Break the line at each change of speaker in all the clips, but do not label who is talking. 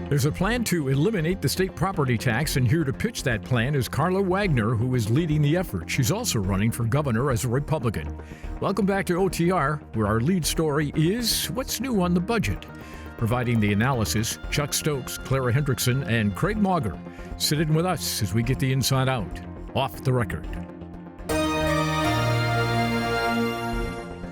There's a plan to eliminate the state property tax, and here to pitch that plan is Karla Wagner, who is leading the effort. She's also running for governor as a Republican. Welcome back to OTR, where our lead story is what's new on the budget. Providing the analysis, Chuck Stokes, Clara Hendrickson, and Craig Mauger. Sit in with us as we get the inside out. Off the Record.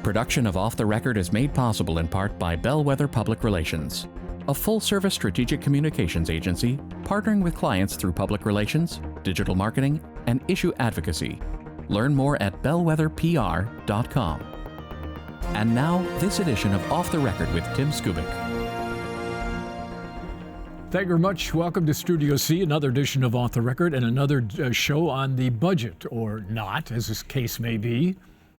Production of Off the Record is made possible in part by Bellwether Public Relations, a full-service strategic communications agency partnering with clients through public relations, digital marketing, and issue advocacy. Learn more at bellwetherpr.com. And now, this edition of Off the Record with Tim Skubic.
Thank you very much. Welcome to Studio C, another edition of Off the Record and another show on the budget, or not, as this case may be.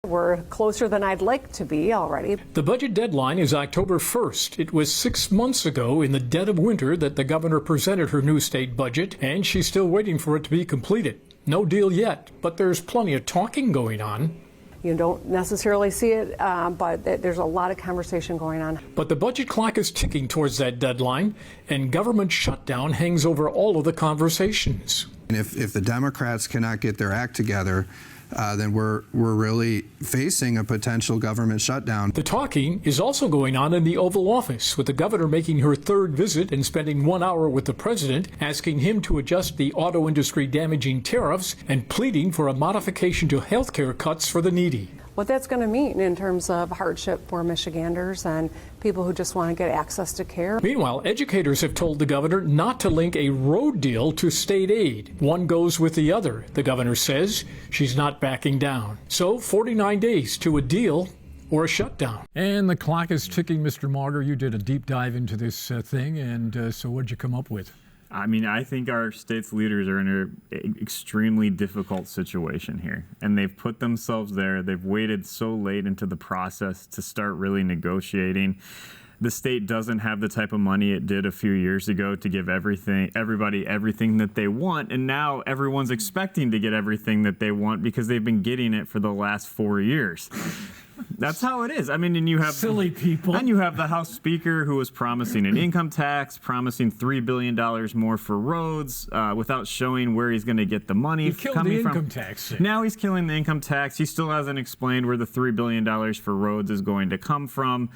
We're closer than I'd like to be already.
The budget deadline is October 1st. It was 6 months ago in the dead of winter that the governor presented her new state budget, and she's still waiting for it to be completed. No deal yet, but there's plenty of talking going on.
You don't necessarily see it, but there's a lot of conversation going on.
But the budget clock is ticking towards that deadline, and government shutdown hangs over all of the conversations.
If the Democrats cannot get their act together, then we're really facing a potential government shutdown.
The talking is also going on in the Oval Office, with the governor making her third visit and spending 1 hour with the president, asking him to adjust the auto industry damaging tariffs and pleading for a modification to health care cuts for the needy.
What that's going to mean in terms of hardship for Michiganders and people who just want to get access to care.
Meanwhile, educators have told the governor not to link a road deal to state aid. One goes with the other, the governor says. She's not backing down. So 49 days to a deal or a shutdown. And the clock is ticking, Mr. Mauger. You did a deep dive into this thing, and so what'd you come up with?
I mean, I think our state's leaders are in an extremely difficult situation here, and they've put themselves there. They've waited so late into the process to start really negotiating. The state doesn't have the type of money it did a few years ago to give everybody everything that they want, and now everyone's expecting to get everything that they want because they've been getting it for the last 4 years. That's how it is. I mean, and you have
silly people.
And you have the House Speaker who was promising an income tax, promising $3 billion more for roads, without showing where he's going to get the money.
He killed the income tax.
Now he's killing the income tax. He still hasn't explained where the $3 billion for roads is going to come from.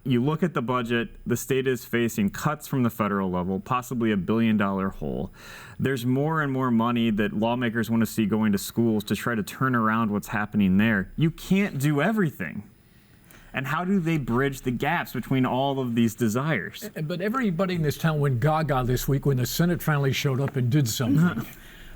You look at the budget, the state is facing cuts from the federal level, possibly $1 billion hole. There's more and more money that lawmakers want to see going to schools to try to turn around what's happening there. You can't do everything. And how do they bridge the gaps between all of these desires?
But everybody in this town went gaga this week when the Senate finally showed up and did something.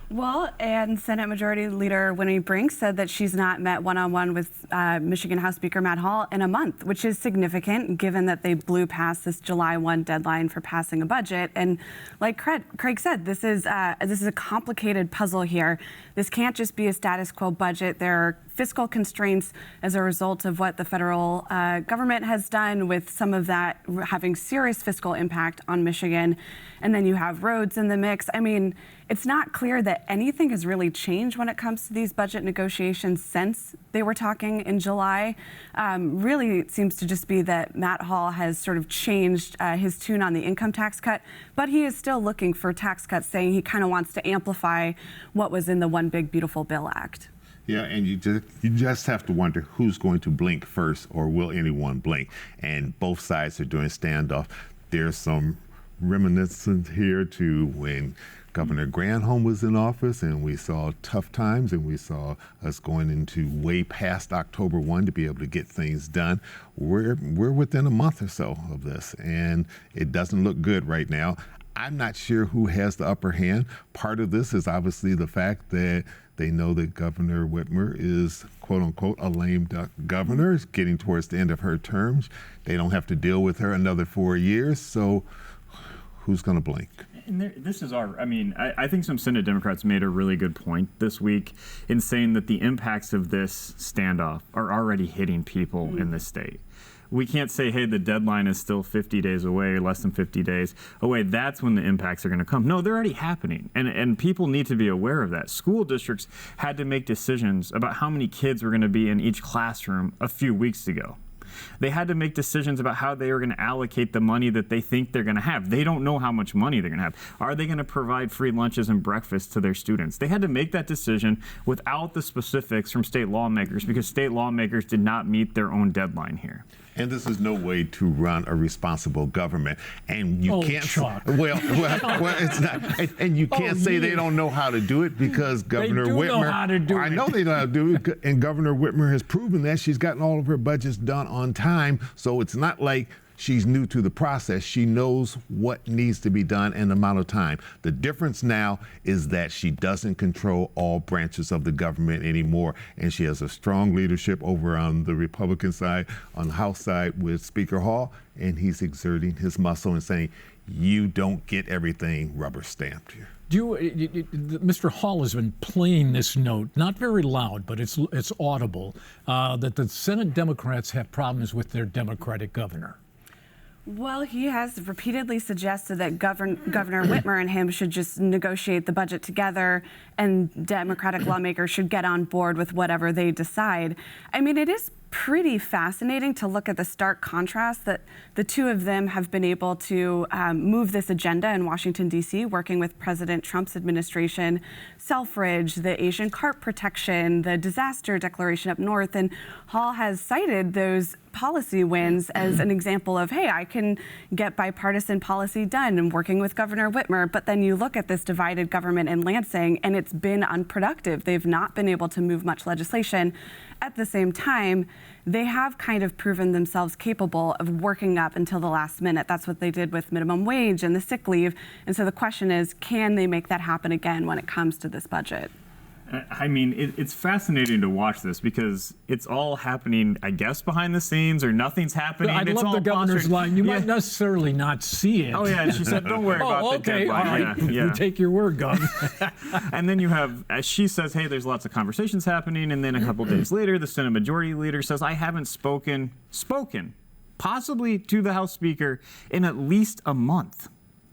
Well, and Senate Majority Leader Winnie Brink said that she's not met one-on-one with Michigan House Speaker Matt Hall in a month, which is significant given that they blew past this July 1 deadline for passing a budget. And like Craig said, this is a complicated puzzle here. This can't just be a status quo budget. There are fiscal constraints as a result of what the federal government has done, with some of that having serious fiscal impact on Michigan. And then you have roads in the mix. I mean, it's not clear that anything has really changed when it comes to these budget negotiations since they were talking in July. Really, it seems to just be that Matt Hall has sort of changed his tune on the income tax cut, but he is still looking for tax cuts, saying he kind of wants to amplify what was in the One Big Beautiful Bill Act.
Yeah, and you just have to wonder who's going to blink first, or will anyone blink? And both sides are doing standoff. There's some reminiscence here to when Governor Granholm was in office, and we saw tough times, and we saw us going into way past October 1 to be able to get things done. We're within a month or so of this, and it doesn't look good right now. I'm not sure who has the upper hand. Part of this is obviously the fact that they know that Governor Whitmer is, quote unquote, a lame duck governor, getting towards the end of her terms. They don't have to deal with her another 4 years, so who's going to blink?
And I think some Senate Democrats made a really good point this week in saying that the impacts of this standoff are already hitting people in the state. We can't say, hey, the deadline is still 50 days away, or less than 50 days away. That's when the impacts are going to come. No, they're already happening. And people need to be aware of that. School districts had to make decisions about how many kids were going to be in each classroom a few weeks ago. They had to make decisions about how they were going to allocate the money that they think they're going to have. They don't know how much money they're going to have. Are they going to provide free lunches and breakfast to their students? They had to make that decision without the specifics from state lawmakers because state lawmakers did not meet their own deadline here.
And this is no way to run a responsible government. And you can't.
Chuck.
Well, it's not. And you can't say they don't know how to do it because Governor Whitmer.
Know how to do
I know they know how to do it, and Governor Whitmer has proven that she's gotten all of her budgets done on time. So it's not like she's new to the process. She knows what needs to be done in the amount of time. The difference now is that she doesn't control all branches of the government anymore, and she has a strong leadership over on the Republican side, on the House side with Speaker Hall, and he's exerting his muscle and saying, you don't get everything rubber stamped here.
Mr. Hall has been playing this note, not very loud, but it's audible, that the Senate Democrats have problems with their Democratic governor.
Well, he has repeatedly suggested that Governor Whitmer and him should just negotiate the budget together and Democratic lawmakers should get on board with whatever they decide. I mean, it is pretty fascinating to look at the stark contrast that the two of them have been able to move this agenda in Washington, D.C., working with President Trump's administration, Selfridge, the Asian carp protection, the disaster declaration up north. And Hall has cited those policy wins as an example of, hey, I can get bipartisan policy done and working with Governor Whitmer. But then you look at this divided government in Lansing, and it's been unproductive. They've not been able to move much legislation. At the same time, they have kind of proven themselves capable of working up until the last minute. That's what they did with minimum wage and the sick leave. And so the question is, can they make that happen again when it comes to this budget?
I mean, it's fascinating to watch this because it's all happening, I guess, behind the scenes or nothing's happening.
I love the governor's line. You might necessarily not see it.
Oh, yeah. And she said, don't worry about the deadline.
All right.
Yeah.
You take your word, Governor.
And then you have, as she says, hey, there's lots of conversations happening. And then a couple days later, the Senate Majority Leader says, I haven't spoken, possibly to the House Speaker in at least a month.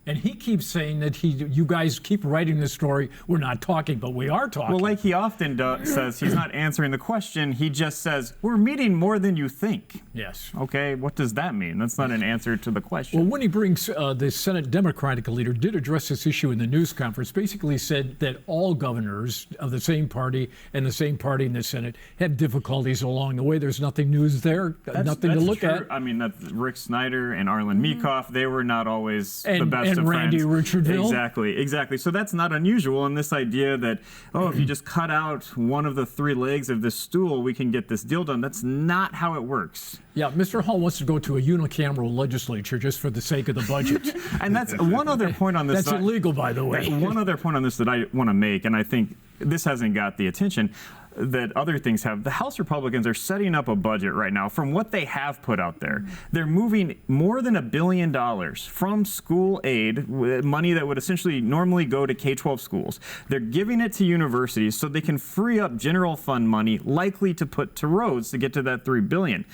And he keeps saying that you guys keep writing the story. We're not talking, but we are talking.
Well, like he often says, he's not answering the question. He just says, we're meeting more than you think.
Yes.
Okay, what does that mean? That's not an answer to the question.
Well, when he brings the Senate Democratic leader did address this issue in the news conference, basically said that all governors of the same party and the same party in the Senate have difficulties along the way. There's nothing news there, nothing to look at.
I mean, that's Rick Snyder and Arlen Meekoff. They were not always the best.
And Randy Richardville.
Exactly. So that's not unusual. And this idea that, if you just cut out one of the three legs of this stool, we can get this deal done. That's not how it works.
Yeah, Mr. Hall wants to go to a unicameral legislature just for the sake of the budget.
And that's one other point on this.
That's illegal, by the way.
One other point on this that I want to make, and I think this hasn't got the attention that other things have. The House Republicans are setting up a budget right now from what they have put out there. They're moving more than $1 billion from school aid, money that would essentially normally go to K-12 schools. They're giving it to universities so they can free up general fund money likely to put to roads to get to that $3 billion.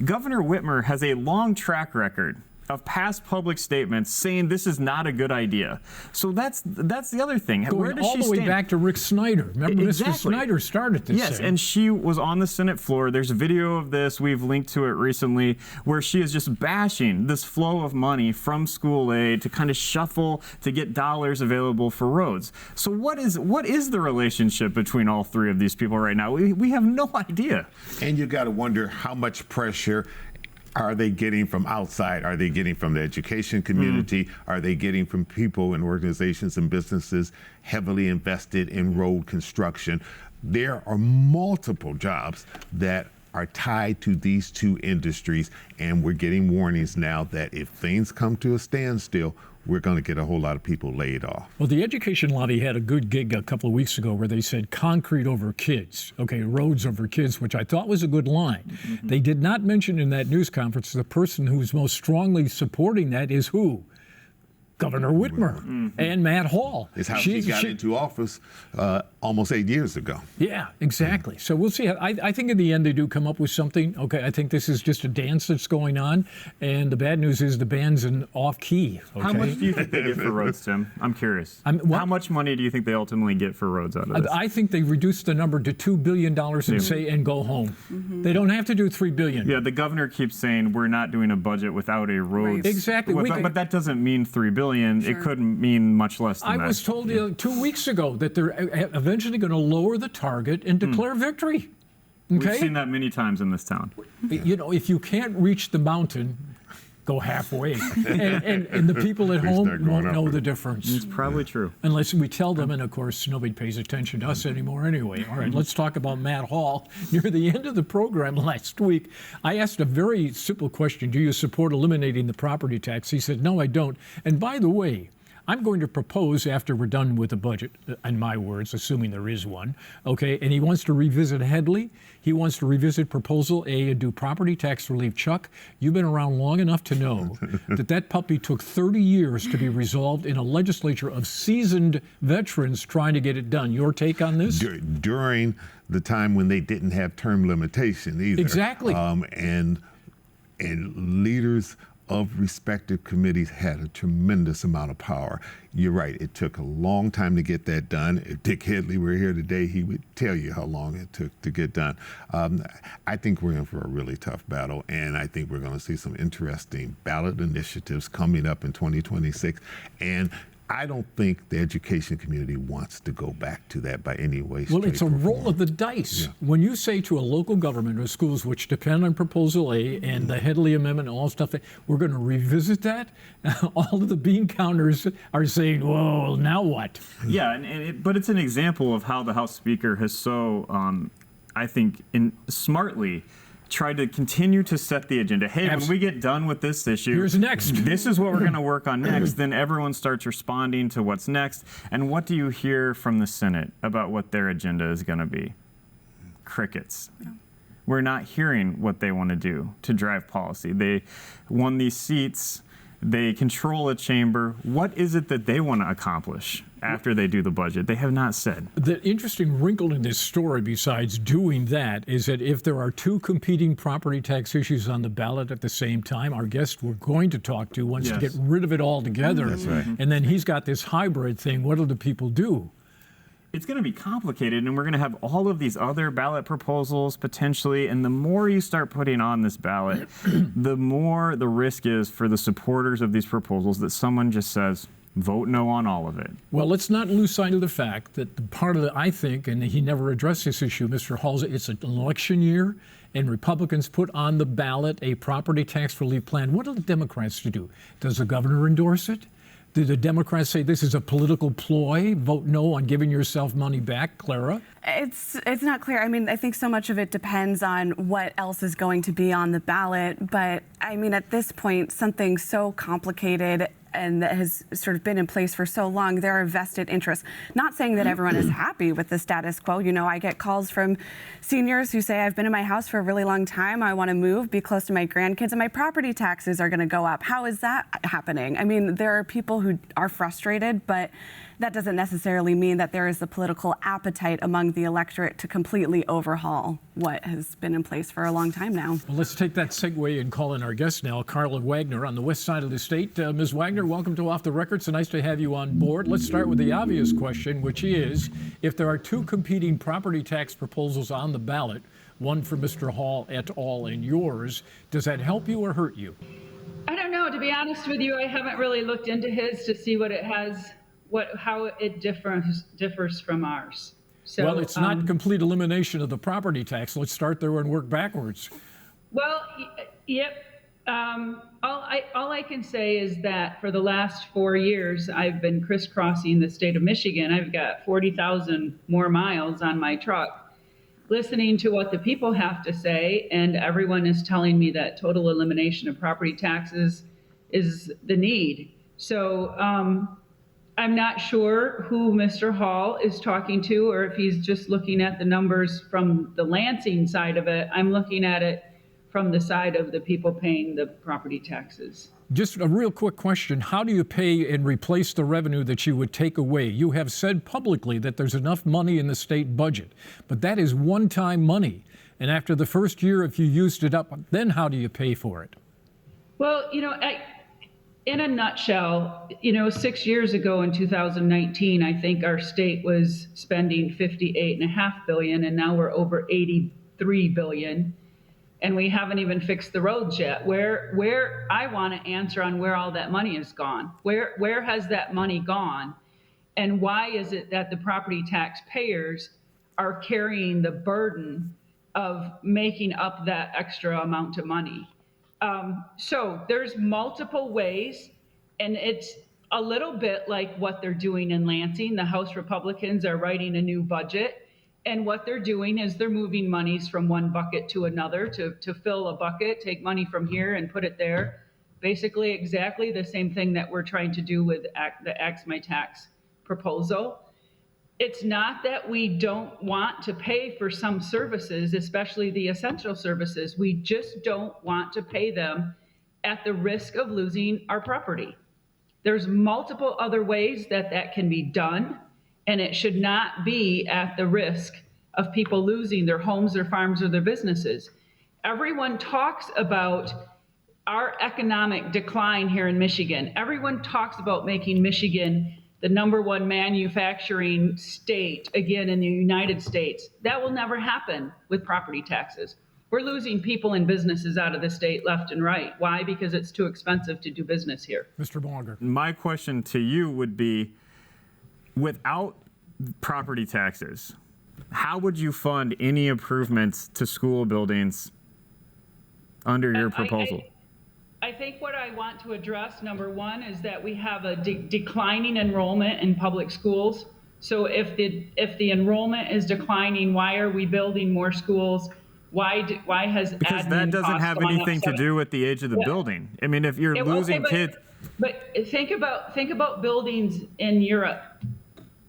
Governor Whitmer has a long track record of past public statements saying this is not a good idea. So that's the other thing. Where does
all
she
the way
stand?
back to Rick Snyder. Remember,
Exactly.
Mr. Snyder started this.
Yes, and she was on the Senate floor. There's a video of this. We've linked to it recently where she is just bashing this flow of money from school aid to kind of shuffle to get dollars available for roads. So what is the relationship between all three of these people right now? We have no idea.
And you got to wonder how much pressure are they getting from outside? Are they getting from the education community? Are they getting from people and organizations and businesses heavily invested in road construction? There are multiple jobs that are tied to these two industries, and we're getting warnings now that if things come to a standstill, we're going to get a whole lot of people laid off.
Well, the education lobby had a good gig a couple of weeks ago where they said concrete over kids, roads over kids, which I thought was a good line. Mm-hmm. They did not mention in that news conference the person who's most strongly supporting that is who? Governor Whitmer and Matt Hall.
It's how she got into office almost 8 years ago.
Yeah, exactly. So we'll see. I think in the end they do come up with something. Okay, I think this is just a dance that's going on, and the bad news is the band's off key. Okay?
How much do you think they get for roads, Tim? I'm curious. How much money do you think they ultimately get for roads out of this?
I think they reduced the number to $2 billion and go home. They don't have to do $3 billion.
Yeah, the governor keeps saying we're not doing a budget without a roads.
Exactly.
But that doesn't mean $3 billion. Sure. It could mean much less than that.
I was told 2 weeks ago that they're eventually going to lower the target and declare victory. Okay?
We've seen that many times in this town.
You know, if you can't reach the mountain, go halfway. and the people at home won't know the difference.
It's probably true.
Unless we tell them, and of course, nobody pays attention to us anymore anyway. All right, let's talk about Matt Hall. Near the end of the program last week, I asked a very simple question. Do you support eliminating the property tax? He said, no, I don't. And by the way, I'm going to propose after we're done with the budget, in my words, assuming there is one, okay, and he wants to revisit Headley. He wants to revisit Proposal A and do property tax relief. Chuck, you've been around long enough to know that puppy took 30 years to be resolved in a legislature of seasoned veterans trying to get it done. Your take on this?
During the time when they didn't have term limitation either.
Exactly.
And leaders of respective committees had a tremendous amount of power. You're right, it took a long time to get that done. If Dick Headley were here today, he would tell you how long it took to get done. I think we're in for a really tough battle, and I think we're going to see some interesting ballot initiatives coming up in 2026. And I don't think the education community wants to go back to that by any way.
Well, it's a roll of the dice. Yeah. When you say to a local government or schools which depend on Proposal A and the Headley Amendment and all stuff, we're going to revisit that, all of the bean counters are saying, whoa, now what?
Yeah, but it's an example of how the House Speaker has so, I think, smartly tried to continue to set the agenda. Hey, when we get done with this issue,
here's next.
This is what we're going to work on next. Then everyone starts responding to what's next. And what do you hear from the Senate about what their agenda is going to be? Crickets. Yeah. We're not hearing what they want to do to drive policy. They won these seats. They control a chamber. What is it that they want to accomplish after they do the budget? They have not said.
The interesting wrinkle in this story, besides doing that, is that if there are two competing property tax issues on the ballot at the same time, our guest we're going to talk to wants to get rid of it altogether.
That's right.
And then he's got this hybrid thing. What do the people do?
It's going to be complicated, and we're going to have all of these other ballot proposals potentially, and the more you start putting on this ballot, the more the risk is for the supporters of these proposals that someone just says, vote no on all of it.
Well, let's not lose sight of the fact that the part of I think, and he never addressed this issue, Mr. Hall, it's an election year, and Republicans put on the ballot a property tax relief plan. What do the Democrats do? Does the governor endorse it? Do the Democrats say this is a political ploy? Vote no on giving yourself money back, Clara?
It's not clear. I mean, I think so much of it depends on what else is going to be on the ballot. But I mean, at this point, something so complicated and that has sort of been in place for so long, there are vested interests. Not saying that everyone is happy with the status quo. You know, I get calls from seniors who say, I've been in my house for a really long time. I want to move, be close to my grandkids, and my property taxes are going to go up. How is that happening? I mean, there are people who are frustrated, but that doesn't necessarily mean that there is the political appetite among the electorate to completely overhaul what has been in place for a long time now.
Well, let's take that segue and call in our guest now, Karla Wagner on the west side of the state. Ms. Wagner, welcome to Off the Record. So nice to have you on board. Let's start with the obvious question, which is, if there are two competing property tax proposals on the ballot, one for Mr. Hall et al. And yours, does that help you or hurt you?
I don't know. To be honest with you, I haven't really looked into his to see what it has, how it differs from ours. So,
well, it's not complete elimination of the property tax. Let's start there and work backwards.
Well, yep. All I can say is that for the last 4 years, I've been crisscrossing the state of Michigan. I've got 40,000 more miles on my truck, listening to what the people have to say, and everyone is telling me that total elimination of property taxes is the need. So I'm not sure who Mr. Hall is talking to, or if he's just looking at the numbers from the Lansing side of it. I'm looking at it from the side of the people paying the property taxes.
Just a real quick question. How do you pay and replace the revenue that you would take away? You have said publicly that there's enough money in the state budget, but that is one-time money. And after the first year, if you used it up, then how do you pay for it?
Well, in a nutshell, 6 years ago in 2019, I think our state was spending $58.5 billion, and now we're over $83 billion. And we haven't even fixed the roads yet. Where I want to answer on where all that money has gone. Where has that money gone? And why is it that the property taxpayers are carrying the burden of making up that extra amount of money? So there's multiple ways, and it's a little bit like what they're doing in Lansing. The House Republicans are writing a new budget. And what they're doing is they're moving monies from one bucket to another to fill a bucket, take money from here and put it there. Basically exactly the same thing that we're trying to do with the Axe My Tax proposal. It's not that we don't want to pay for some services, especially the essential services. We just don't want to pay them at the risk of losing our property. There's multiple other ways that can be done. And it should not be at the risk of people losing their homes, their farms, or their businesses. Everyone talks about our economic decline here in Michigan. Everyone talks about making Michigan the #1 manufacturing state, again, in the United States. That will never happen with property taxes. We're losing people and businesses out of the state left and right. Why? Because it's too expensive to do business here.
Mr. Wagner.
My question to you would be, without property taxes, how would you fund any improvements to school buildings under your proposal?
I think what I want to address, #1, is that we have a declining enrollment in public schools. So if the enrollment is declining, why are we building more schools? Why has
because
admin
that doesn't
costs
have
gone
anything
up
to do with the age of the building. I mean, if you're losing kids.
But think about buildings in Europe.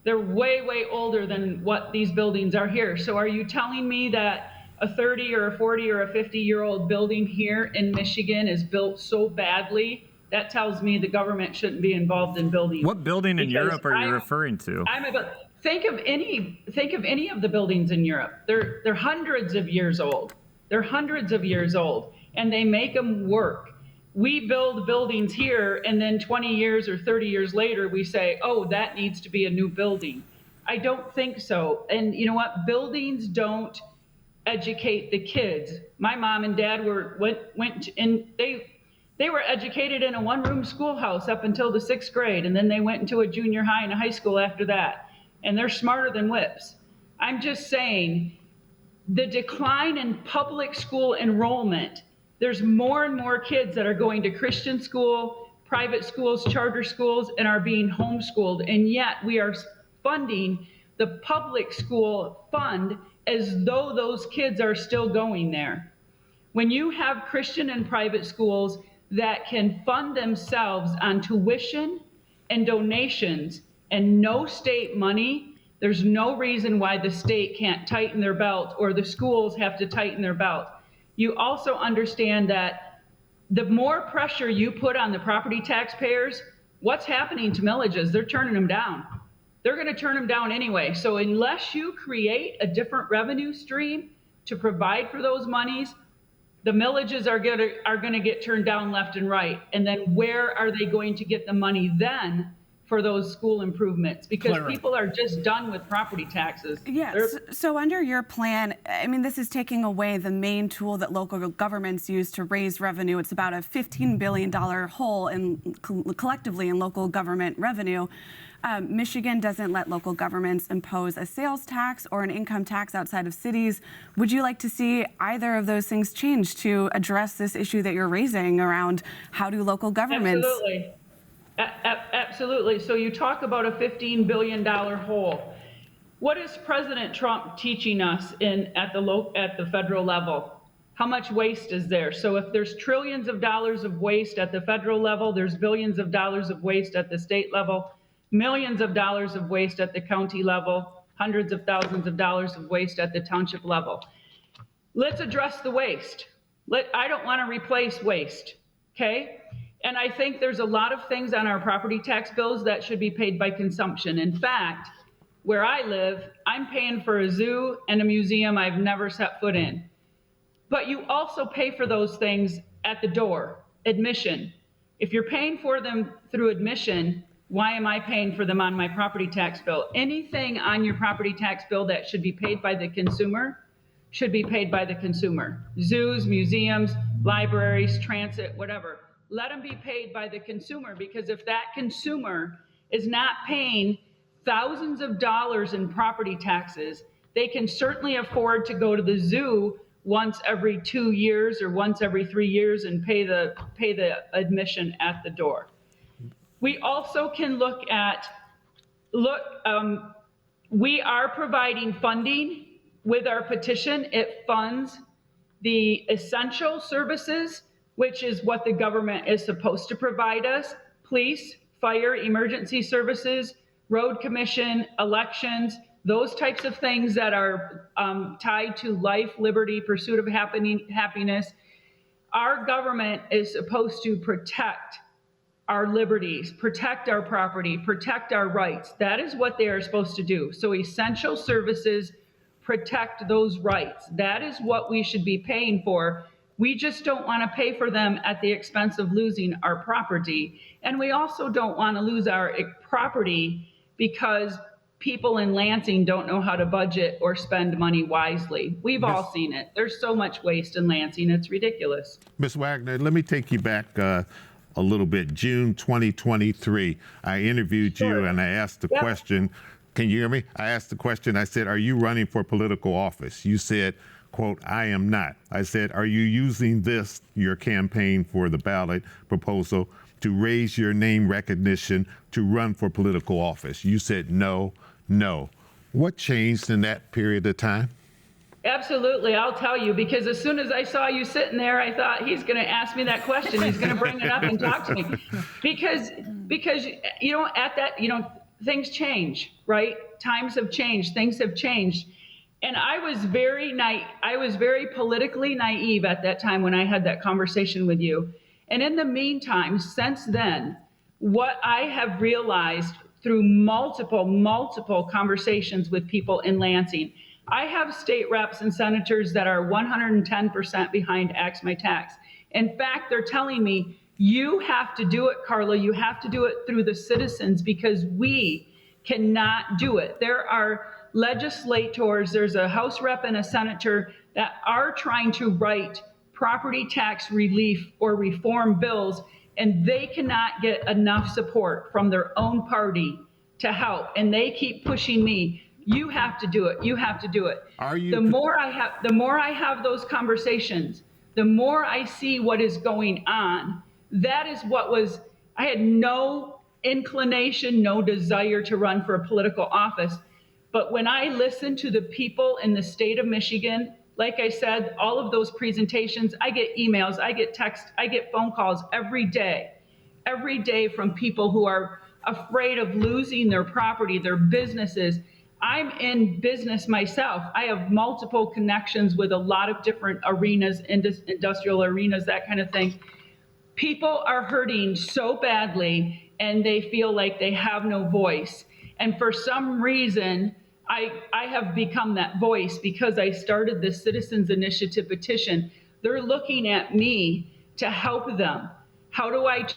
They're way, way older than what these buildings are here. So are you telling me that a 30 or a 40 or a 50-year-old building here in Michigan is built so badly? That tells me the government shouldn't be involved in building.
What building in Europe are you referring to?
Think of any of the buildings in Europe. They're hundreds of years old. They're hundreds of years old, and they make them work. We build buildings here, and then 20 years or 30 years later, we say, oh, that needs to be a new building. I don't think so. And you know what? Buildings don't educate the kids. My mom and dad they were educated in a one-room schoolhouse up until the 6th grade, and then they went into a junior high and a high school after that. And they're smarter than whips. I'm just saying, the decline in public school enrollment, there's more and more kids that are going to Christian school, private schools, charter schools, and are being homeschooled. And yet we are funding the public school fund as though those kids are still going there. When you have Christian and private schools that can fund themselves on tuition and donations and no state money, there's no reason why the state can't tighten their belt or the schools have to tighten their belt. You also understand that the more pressure you put on the property taxpayers, what's happening to millages? They're turning them down. They're going to turn them down anyway. So unless you create a different revenue stream to provide for those monies, the millages are going to get turned down left and right. And then where are they going to get the money then for those school improvements? Because people are just done with property taxes.
Yes. So under your plan, I mean, this is taking away the main tool that local governments use to raise revenue. It's about a $15 billion hole collectively in local government revenue. Michigan doesn't let local governments impose a sales tax or an income tax outside of cities. Would you like to see either of those things change to address this issue that you're raising around how do local governments?
Absolutely. Absolutely. So you talk about a $15 billion hole. What is President Trump teaching us at the federal level? How much waste is there? So if there's trillions of dollars of waste at the federal level, there's billions of dollars of waste at the state level, millions of dollars of waste at the county level, hundreds of thousands of dollars of waste at the township level. Let's address the waste. I don't want to replace waste, okay? And I think there's a lot of things on our property tax bills that should be paid by consumption. In fact, where I live, I'm paying for a zoo and a museum I've never set foot in. But you also pay for those things at the door, admission. If you're paying for them through admission, why am I paying for them on my property tax bill? Anything on your property tax bill that should be paid by the consumer should be paid by the consumer. Zoos, museums, libraries, transit, whatever. Let them be paid by the consumer, because if that consumer is not paying thousands of dollars in property taxes, they can certainly afford to go to the zoo once every 2 years or once every 3 years and pay the admission at the door. We also can we are providing funding with our petition. It funds the essential services, which is what the government is supposed to provide us: police, fire, emergency services, road commission, elections, those types of things that are tied to life, liberty, pursuit of happiness. Our government is supposed to protect our liberties, protect our property, protect our rights. That is what they are supposed to do. So essential services protect those rights. That is what we should be paying for. We just don't want to pay for them at the expense of losing our property. And we also don't want to lose our property because people in Lansing don't know how to budget or spend money wisely. We've all seen it. There's so much waste in Lansing, it's ridiculous.
Ms. Wagner, let me take you back a little bit. June 2023, I interviewed you and I asked the question, can you hear me? I asked the question, I said, are you running for political office? You said, quote, I am not. I said, are you using this, your campaign for the ballot proposal, to raise your name recognition to run for political office? You said no. What changed in that period of time?
Absolutely, I'll tell you, because as soon as I saw you sitting there, I thought he's going to ask me that question. He's going to bring it up and talk to me, because things change, right? Times have changed, things have changed, and I was very politically naive at that time when I had that conversation with you. And in the meantime, since then, what I have realized through multiple conversations with people in Lansing, I have state reps and senators that are 110% behind Axe My Tax. In fact, they're telling me, you have to do it, Karla. You have to do it through the citizens, because we cannot do it. There are legislators, there's a House rep and a senator that are trying to write property tax relief or reform bills, and they cannot get enough support from their own party to help. And they keep pushing me, you have to do it, you have to do it. The more I have those conversations, the more I see what is going on. That is I had no inclination, no desire to run for a political office. But when I listen to the people in the state of Michigan, like I said, all of those presentations, I get emails, I get texts, I get phone calls every day from people who are afraid of losing their property, their businesses. I'm in business myself. I have multiple connections with a lot of different arenas, industrial arenas, that kind of thing. People are hurting so badly and they feel like they have no voice. And for some reason, I have become that voice because I started this Citizens Initiative petition. They're looking at me to help them. How do I,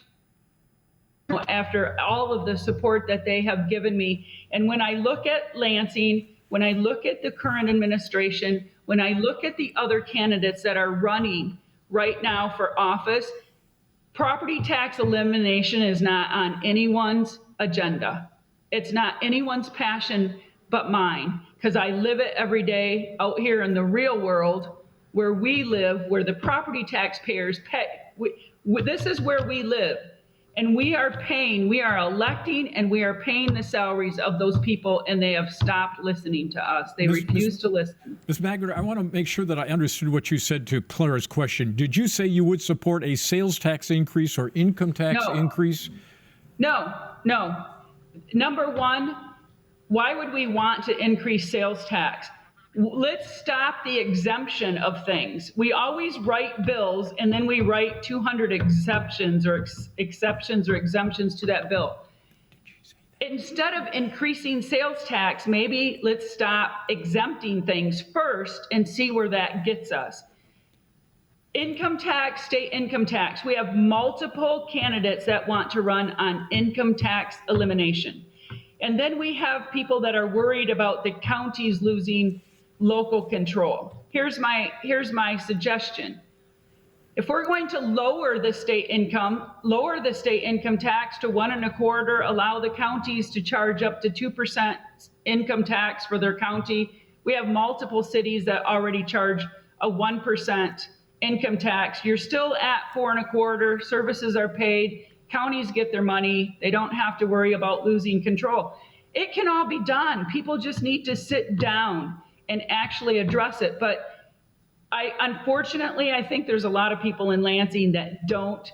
after all of the support that they have given me? And when I look at Lansing, when I look at the current administration, when I look at the other candidates that are running right now for office, property tax elimination is not on anyone's agenda. It's not anyone's passion but mine, because I live it every day out here in the real world where we live, where the property taxpayers pay. This is where we live. And we are electing and we are paying the salaries of those people, and they have stopped listening to us. They refuse to listen.
Ms. Wagner, I want to make sure that I understood what you said to Clara's question. Did you say you would support a sales tax increase or income tax increase?
No. Number one, why would we want to increase sales tax? Let's stop the exemption of things. We always write bills and then we write 200 exceptions or exemptions to that bill. Instead of increasing sales tax, maybe let's stop exempting things first and see where that gets us. Income tax, state income tax. We have multiple candidates that want to run on income tax elimination. And then we have people that are worried about the counties losing local control. Here's my suggestion. If we're going to lower the state income tax to 1.25%, allow the counties to charge up to 2% income tax for their county. We have multiple cities that already charge a 1% income tax. You're still at 4.25%. Services are paid. Counties get their money. They don't have to worry about losing control. It can all be done. People just need to sit down and actually address it. But unfortunately, I think there's a lot of people in Lansing that don't,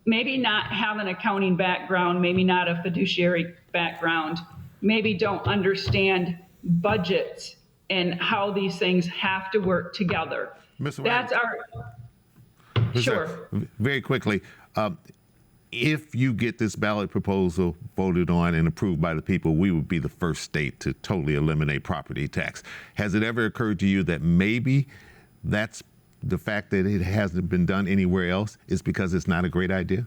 maybe not have an accounting background, maybe not a fiduciary background, maybe don't understand budgets and how these things have to work together.
Ms.
That's
Wagner.
Sure.
Very quickly, if you get this ballot proposal voted on and approved by the people, we would be the first state to totally eliminate property tax. Has it ever occurred to you that maybe that's the fact that it hasn't been done anywhere else is because it's not a great idea?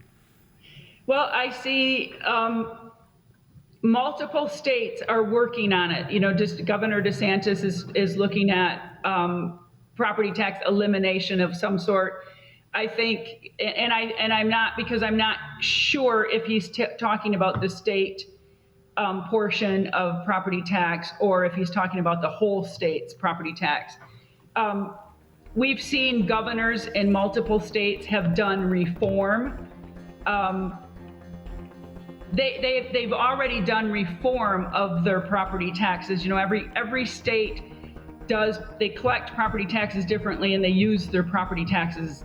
Well, I see multiple states are working on it. You know, just Governor DeSantis is looking at property tax elimination of some sort. I think, and I'm not, because I'm not sure if he's talking about the state portion of property tax or if he's talking about the whole state's property tax. We've seen governors in multiple states have done reform. They've already done reform of their property taxes. You know, every state they collect property taxes differently, and they use their property taxes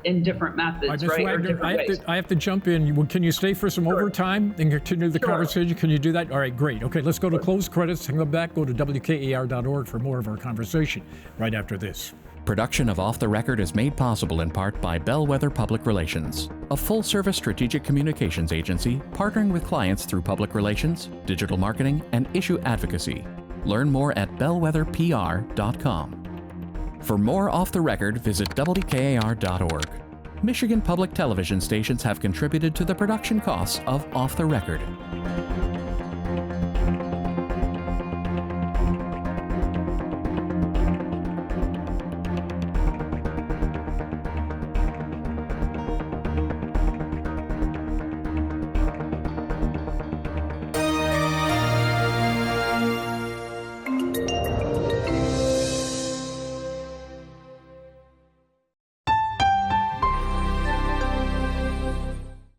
in different methods, right?
Wagner, I have to jump in. Can you stay for some overtime and continue the conversation? Can you do that? All right, great. Okay, let's go to closed credits and come back. Go to WKAR.org for more of our conversation right after this.
Production of Off the Record is made possible in part by Bellwether Public Relations, a full-service strategic communications agency partnering with clients through public relations, digital marketing, and issue advocacy. Learn more at bellwetherpr.com. For more Off the Record, visit WKAR.org. Michigan public television stations have contributed to the production costs of Off the Record.